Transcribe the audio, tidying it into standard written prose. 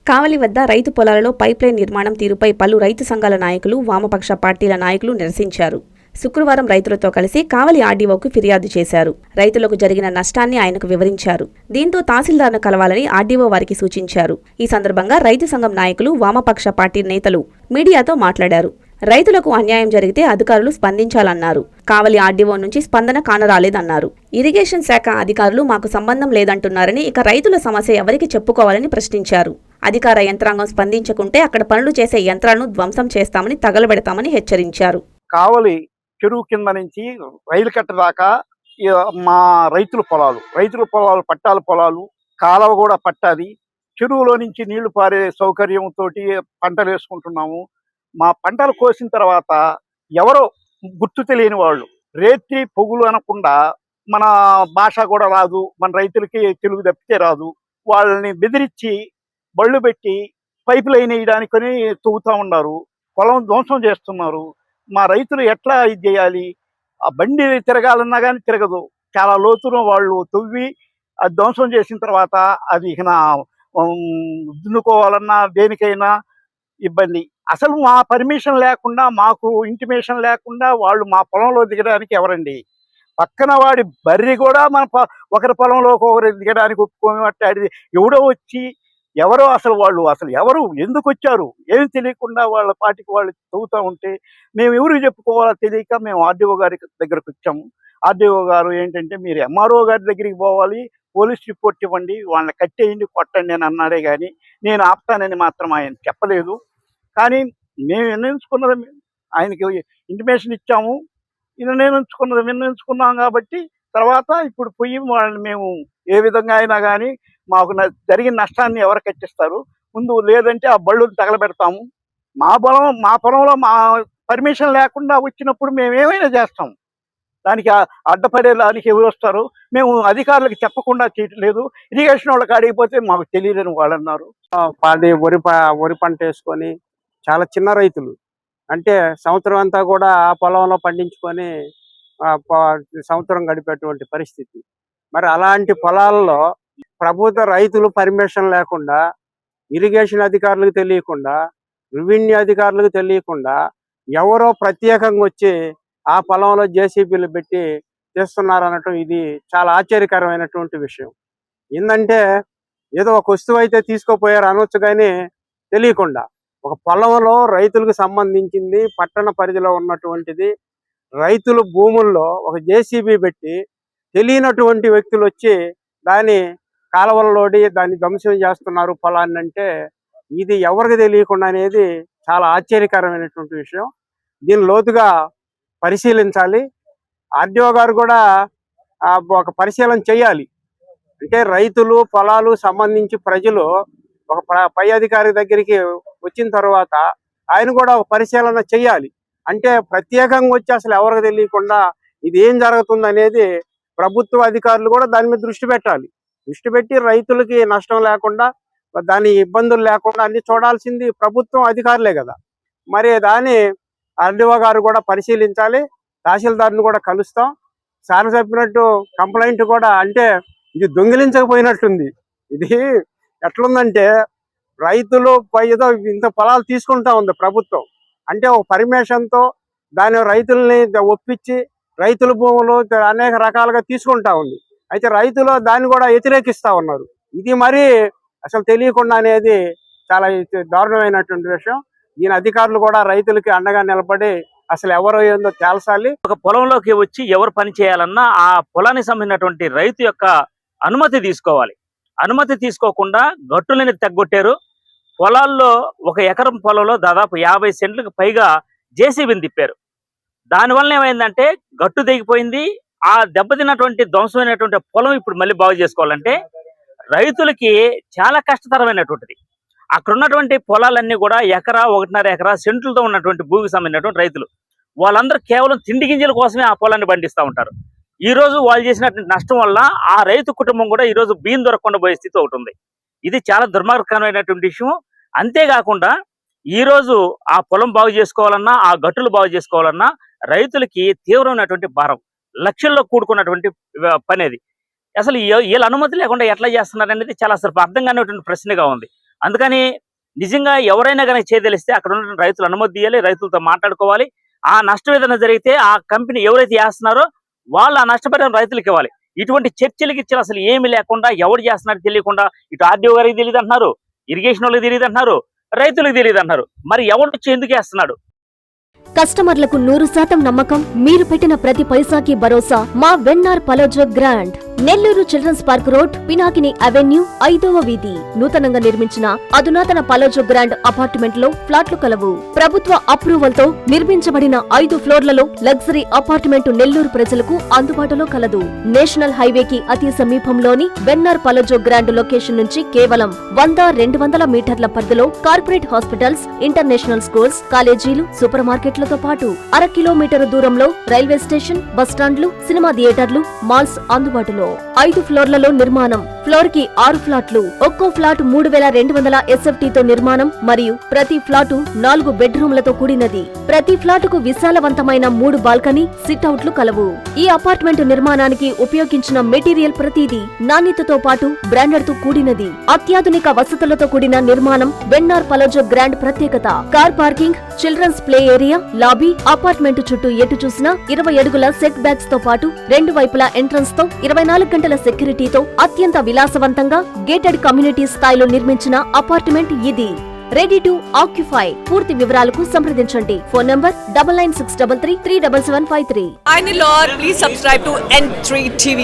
కావలి వద్ద రైతు పొలాలలో పైప్లైన్ నిర్మాణం తీరుపై పలు రైతు సంఘాల నాయకులు, వామపక్ష పార్టీల నాయకులు నిరసించారు. శుక్రవారం రైతులతో కలిసి కావలి ఆర్డీఓకు ఫిర్యాదు చేశారు. రైతులకు జరిగిన నష్టాన్ని ఆయనకు వివరించారు. దీంతో తహసీల్దార్ను కలవాలని ఆర్డీఓ వారికి సూచించారు. ఈ సందర్భంగా రైతు సంఘం నాయకులు, వామపక్ష పార్టీ నేతలు మీడియాతో మాట్లాడారు. రైతులకు అన్యాయం జరిగితే అధికారులు స్పందించాలన్నారు. కావలి ఆర్డీఓ నుంచి స్పందన కానరాలేదన్నారు. ఇరిగేషన్ శాఖ అధికారులు మాకు సంబంధం లేదంటున్నారని, ఇక రైతుల సమస్య ఎవరికి చెప్పుకోవాలని ప్రశ్నించారు. అధికార యంత్రాంగం స్పందించకుంటే అక్కడ పనులు చేసే యంత్రాలను ధ్వంసం చేస్తామని, తగలబెడతామని హెచ్చరించారు. కావలి చెరువు కింద నుంచి రైలు కట్ట దాకా మా రైతుల పొలాలు పట్టాల పొలాలు, కాలువ కూడా పట్టాది. చెరువులో నుంచి నీళ్లు పారే సౌకర్యంతో పంటలు వేసుకుంటున్నాము. మా పంటలు కోసిన తర్వాత ఎవరో గుర్తు తెలియని వాళ్ళు, రేత్రి పొగులు అనకుండా, మన భాష కూడా రాదు, మన రైతులకి తెలుగు తప్పితే రాదు, వాళ్ళని బెదిరించి బళ్ళు పెట్టి పైపు లైన్ వేయడానికని తవ్వుతూ ఉన్నారు. పొలం ధ్వంసం చేస్తున్నారు. మా రైతులు ఎట్లా ఇది చేయాలి? ఆ బండి తిరగాలన్నా కానీ తిరగదు. చాలా లోతున వాళ్ళు తవ్వి అది ధ్వంసం చేసిన తర్వాత అది ఇక దున్నుకోవాలన్నా దేనికైనా ఇబ్బంది. అసలు మా పర్మిషన్ లేకుండా, మాకు ఇంటిమేషన్ లేకుండా వాళ్ళు మా పొలంలో దిగడానికి ఎవరండి? పక్కన వాడి బర్రి కూడా మన ఒకరి పొలంలో ఒకరు దిగడానికి ఒప్పుకోమట్టాడిది. ఎవడో వచ్చి ఎవరో అసలు ఎవరు ఎందుకు వచ్చారు ఏమి తెలియకుండా వాళ్ళ పాటికి వాళ్ళు తవ్వుతూ ఉంటే మేము ఎవరికి చెప్పుకోవాలో తెలియక మేము ఆర్డీఓ గారి దగ్గరకు వచ్చాము. ఆర్డీఓ గారు ఏంటంటే, మీరు ఎంఆర్ఓ గారి దగ్గరికి పోవాలి, పోలీస్ రిపోర్ట్ ఇవ్వండి, వాళ్ళని కట్టేయండి, కొట్టండి అని అన్నాడే కానీ నేను ఆపుతానని మాత్రం ఆయన చెప్పలేదు. కానీ మేము విన్నవించుకున్నది, ఆయనకి ఇంటిమేషన్ ఇచ్చాము, విన్నవించుకున్నాం కాబట్టి తర్వాత ఇప్పుడు పోయి వాళ్ళని మేము ఏ విధంగా అయినా కానీ మాకు జరిగిన నష్టాన్ని ఎవరు కట్టిస్తారు? ముందు లేదంటే ఆ బళ్ళు తగలబెడతాము. మా పొలంలో మా పర్మిషన్ లేకుండా వచ్చినప్పుడు మేము ఏమైనా చేస్తాం. దానికి అడ్డపడేదానికి ఎవరు వస్తారు? మేము అధికారులకు చెప్పకుండా చేయట్లేదు. ఇరిగేషన్ వాళ్ళకి అడిగిపోతే మాకు తెలియదని వాళ్ళు అన్నారు. వరి పంట వేసుకొని చాలా చిన్న రైతులు, అంటే సంవత్సరం అంతా కూడా ఆ పొలంలో పండించుకొని సంవత్సరం గడిపేటువంటి పరిస్థితి. మరి అలాంటి పొలాల్లో ప్రభుత్వ రైతులు పర్మిషన్ లేకుండా, ఇరిగేషన్ అధికారులకు తెలియకుండా, రెవెన్యూ అధికారులకు తెలియకుండా ఎవరో ప్రత్యేకంగా వచ్చి ఆ పొలంలో జేసీబీలు పెట్టి చేస్తున్నారు అనటం ఇది చాలా ఆశ్చర్యకరమైనటువంటి విషయం. ఏంటంటే ఏదో ఒక వస్తువు అయితే తీసుకోపోయారు అనొచ్చు, కానీ తెలియకుండా ఒక పొలంలో రైతులకు సంబంధించింది, పట్టణ పరిధిలో ఉన్నటువంటిది, రైతుల భూముల్లో ఒక జేసీబీ పెట్టి తెలియనటువంటి వ్యక్తులు వచ్చి దాని కాలువలలోడి దాన్ని ధ్వంసం చేస్తున్నారు పొలాన్ని అంటే ఇది ఎవరికి తెలియకుండా అనేది చాలా ఆశ్చర్యకరమైనటువంటి విషయం. దీన్ని లోతుగా పరిశీలించాలి. ఆర్డీఓ గారు కూడా ఒక పరిశీలన చేయాలి. అంటే రైతులు, పొలాలు సంబంధించి ప్రజలు ఒక పై అధికారి దగ్గరికి వచ్చిన తర్వాత ఆయన కూడా ఒక పరిశీలన చేయాలి. అంటే ప్రత్యేకంగా వచ్చి అసలు ఎవరికి తెలియకుండా ఇది ఏం జరుగుతుంది అనేది ప్రభుత్వ అధికారులు కూడా దాని మీద దృష్టి పెట్టాలి. దృష్టి పెట్టి రైతులకి నష్టం లేకుండా, దాని ఇబ్బందులు లేకుండా అన్ని చూడాల్సింది ప్రభుత్వం, అధికారులే కదా. మరి దాన్ని ఆర్డీఓ గారు కూడా పరిశీలించాలి. తహసీల్దార్ని కూడా కలుస్తాం. సార్ చెప్పినట్టు కంప్లైంట్ కూడా, అంటే ఇది దొంగిలించకపోయినట్టుంది. ఇది ఎట్లుందంటే రైతులు ఏదో ఇంత పొలాలు తీసుకుంటా ఉంది ప్రభుత్వం. అంటే ఒక పర్మిషన్తో దాని రైతుల్ని ఒప్పించి రైతుల భూములు అనేక రకాలుగా తీసుకుంటా ఉంది. అయితే రైతులు దాన్ని కూడా వ్యతిరేకిస్తా ఉన్నారు. ఇది మరి అసలు తెలియకుండా అనేది చాలా దారుణమైనటువంటి విషయం. దీని అధికారులు కూడా రైతులకి అండగా నిలబడి అసలు ఎవరో ఏందో తేల్చాలి. ఒక పొలంలోకి వచ్చి ఎవరు పని చేయాలన్నా ఆ పొలానికి సంబంధించినటువంటి రైతు యొక్క అనుమతి తీసుకోవాలి. అనుమతి తీసుకోకుండా గట్టులని తగ్గొట్టారు. పొలాల్లో ఒక ఎకరం పొలంలో దాదాపు 50 సెంట్లకు పైగా జేసీబీని తిప్పారు. దానివల్ల ఏమైందంటే గట్టు దిగిపోయింది. ఆ దెబ్బతిన్నటువంటి ధ్వంసమైనటువంటి పొలం ఇప్పుడు మళ్ళీ బాగు చేసుకోవాలంటే రైతులకి చాలా కష్టతరమైనటువంటిది. అక్కడ ఉన్నటువంటి పొలాలన్నీ కూడా ఎకరా, 1.5 ఎకరా సెంట్లతో ఉన్నటువంటి భూమికి సంబంధించినటువంటి రైతులు, వాళ్ళందరూ కేవలం తిండి గింజల కోసమే ఆ పొలాన్ని పండిస్తూ ఉంటారు. ఈ రోజు వాళ్ళు చేసినటువంటి నష్టం వల్ల ఆ రైతు కుటుంబం కూడా ఈ రోజు బియ్యం దొరకకుండా పోయే స్థితి ఒకటి ఉంది. ఇది చాలా దుర్మార్గకరమైనటువంటి విషయం. అంతేకాకుండా ఈ రోజు ఆ పొలం బాగు చేసుకోవాలన్నా, ఆ గట్టులు బాగు చేసుకోవాలన్నా రైతులకి తీవ్రమైనటువంటి భారం, లక్షల్లో కూడుకున్నటువంటి పని అది. అసలు వీళ్ళ అనుమతి లేకుండా ఎట్లా చేస్తున్నారు అనేది చాలా అసలు అర్థం కానిటువంటి ప్రశ్నగా ఉంది. అందుకని నిజంగా ఎవరైనా కనుక చేయదలిస్తే అక్కడ ఉన్న రైతులు అనుమతి తీయాలి, రైతులతో మాట్లాడుకోవాలి. ఆ నష్టం ఏదైనా జరిగితే ఆ కంపెనీ ఎవరైతే చేస్తున్నారో వాళ్ళు ఆ నష్టపరిహారం రైతులకు ఇవ్వాలి. ఇటువంటి చర్చలకి ఇచ్చిన అసలు ఏమి లేకుండా ఎవరు చేస్తున్నారో తెలియకుండా ఇటు ఆర్డీఓ గారికి తెలియదు అంటున్నారు, ఇరిగేషన్ వాళ్ళకి తెలియదు అంటున్నారు, రైతులకు తెలియదు అంటున్నారు. మరి ఎవరు వచ్చి ఎందుకు వేస్తున్నాడు? కస్టమర్లకు 100% నమ్మకం, మీరు పెట్టిన ప్రతి పైసాకి భరోసా. మా VNR పలోజో grand, Nellore children's park road, Pinakini avenue, 5వ వీధి. నూతనంగా నిర్మించిన అధునాతన పలోజో గ్రాండ్ అపార్ట్మెంట్ లో ఫ్లాట్లు కలవు. ప్రభుత్వ అప్రూవల్ తో నిర్మించబడిన 5 ఫ్లోర్లలో లగ్జరీ అపార్ట్మెంట్ నెల్లూరు ప్రజలకు అందుబాటులో కలదు. నేషనల్ హైవేకి అతి సమీపంలోని వెన్నార్ పలోజో గ్రాండ్ లొకేషన్ నుంచి కేవలం 100-200 మీటర్ల పరిధిలో కార్పొరేట్ హాస్పిటల్స్, ఇంటర్నేషనల్ స్కూల్స్, కాలేజీలు, సూపర్ మార్కెట్లతో పాటు 1/2 కిలోమీటర్ దూరంలో రైల్వే స్టేషన్, బస్టాండ్లు, సినిమా థియేటర్లు, మాల్స్ అందుబాటులో. 5 ఫ్లోర్లలో నిర్మాణం. ఫ్లోర్ కి 6 ఫ్లాట్లు. ఒక్కో ఫ్లాట్ 3200 SFT తో నిర్మాణం మరియు ప్రతి ఫ్లాటు 4 బెడ్రూమ్లతో కూడినది. ప్రతి ఫ్లాటుకు విశాలవంతమైన 3 బాల్కనీ, సిట్అవుట్లు కలవు. ఈ అపార్ట్మెంట్ నిర్మాణానికి ఉపయోగించిన మెటీరియల్ ప్రతిదీ నాణ్యతతో పాటు బ్రాండెడ్ తో కూడినది. అత్యాధునిక వసతులతో కూడిన నిర్మాణం వెన్నార్ పలోజో గ్రాండ్ ప్రత్యేకత. Car parking, children's play area, lobby, apartment చుట్టూ ఎటు చూసినా 20 అడుగుల సెట్ బ్యాక్స్ తో పాటు 2 వైపులా ఎంట్రన్స్ తో 24 గంటల సెక్యూరిటీతో అత్యంత విలాసవంతంగా గేటెడ్ కమ్యూనిటీ స్థాయిలో నిర్మించిన అపార్ట్మెంట్ ఇది. Ready to occupy. పూర్తి వివరాలకు సంప్రదించండి. Phone number 9963337753. Hi Nilor, please subscribe to N3 TV.